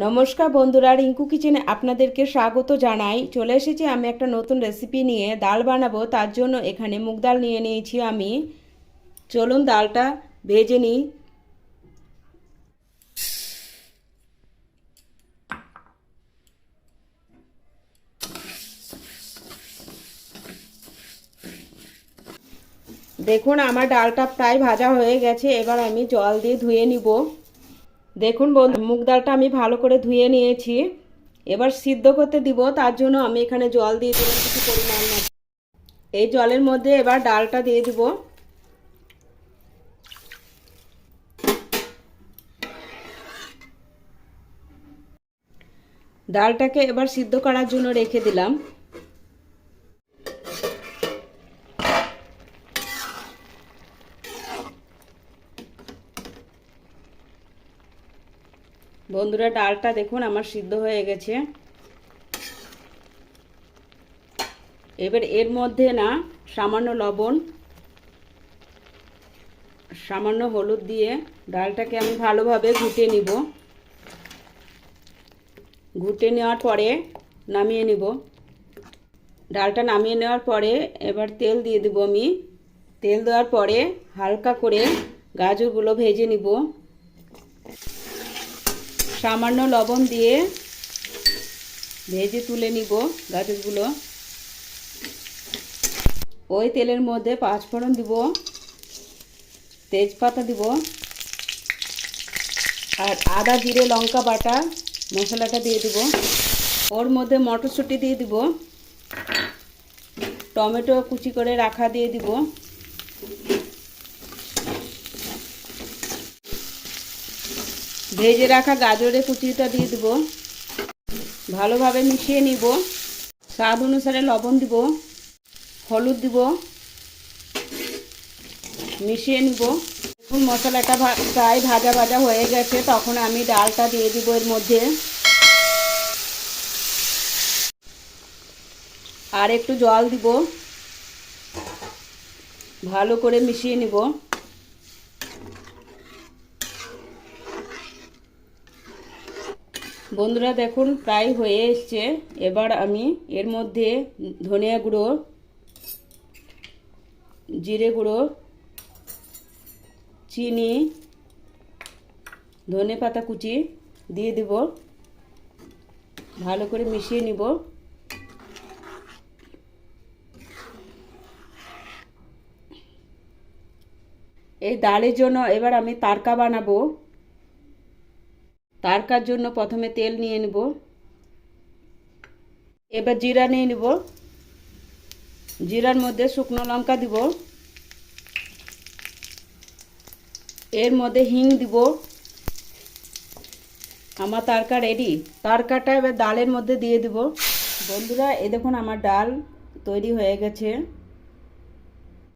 নমস্কার বন্ধুরা, রিঙ্কু কিচেনে আপনাদেরকে স্বাগত জানাই। চলে এসেছি আমি একটা নতুন রেসিপি নিয়ে। ডাল বানাবো, তার জন্য এখানে মুগ ডাল নিয়ে নিয়েছি আমি। চলুন ডালটা ভেজে নিই। দেখুন আমার ডালটা প্রায় ভাজা হয়ে গেছে। এবার আমি জল দিয়ে ধুয়ে নিব। দেখুন বন্ধু, মুগ ডালটা আমি ভালো করে ধুয়ে নিয়েছি। এবার সিদ্ধ করতে দিব, তার জন্য আমি এখানে জল দিয়ে দিলাম কিছু পরিমাণ মতো। এই জলের মধ্যে এবার ডালটা দিয়ে দিব। ডালটাকে এবার সিদ্ধ করার জন্য রেখে দিলাম। বন্ধুরা, ডালটা দেখুন আমার সিদ্ধ হয়ে গেছে। এবার এর মধ্যে না সামান্য লবণ, সামান্য হলুদ দিয়ে ডালটাকে আমি ভালোভাবে ঘুটে নিব। ঘুটে নেওয়ার পরে নামিয়ে নিব। ডালটা নামিয়ে নেওয়ার পরে এবার তেল দিয়ে দেব আমি। তেল দেওয়ার পরে হালকা করে গাজরগুলো ভেজে নিব। সামান্য লবণ দিয়ে ভেজে তুলে নিব গাজরগুলো। ওই তেলের মধ্যে পাঁচফোড়ন দিব, তেজপাতা দিব, আর আদা জিরে লঙ্কা বাটা মশলাটা দিয়ে দিব। ওর মধ্যে মটরশুঁটি দিয়ে দিব, টমেটো কুচি করে রাখা দিয়ে দিব, ভেজে রাখা গাজরের কুচিটা দিয়ে দিব। ভালোভাবে মিশিয়ে নিব। স্বাদ অনুসারে লবণ দিব, হলুদ দিব, মিশিয়ে নিব। এখন মশলাটা প্রায় ভাজা ভাজা হয়ে গেছে, তখন আমি ডালটা দিয়ে দিব এর মধ্যে। আর একটু জল দিব, ভালো করে মিশিয়ে নিব। বন্ধুরা দেখুন প্রায় হয়ে এসছে। এবার আমি এর মধ্যে ধনিয়া গুঁড়ো, জিরে গুঁড়ো, চিনি, ধনেপাতা কুচি দিয়ে দিব। ভালো করে মিশিয়ে নিব। এই ডালের জন্য এবার আমি তারকা বানাবো। তারকার জন্য প্রথমে তেল নিয়ে নেব। এবার জিরা নিয়ে নেব। জিরার মধ্যে শুকনো লঙ্কা দিব। এর মধ্যে হিং দিব। আমার তারকা রেডি। তারকাটা এবার ডালের মধ্যে দিয়ে দিব। বন্ধুরা, এই দেখুন আমার ডাল তৈরি হয়ে গেছে।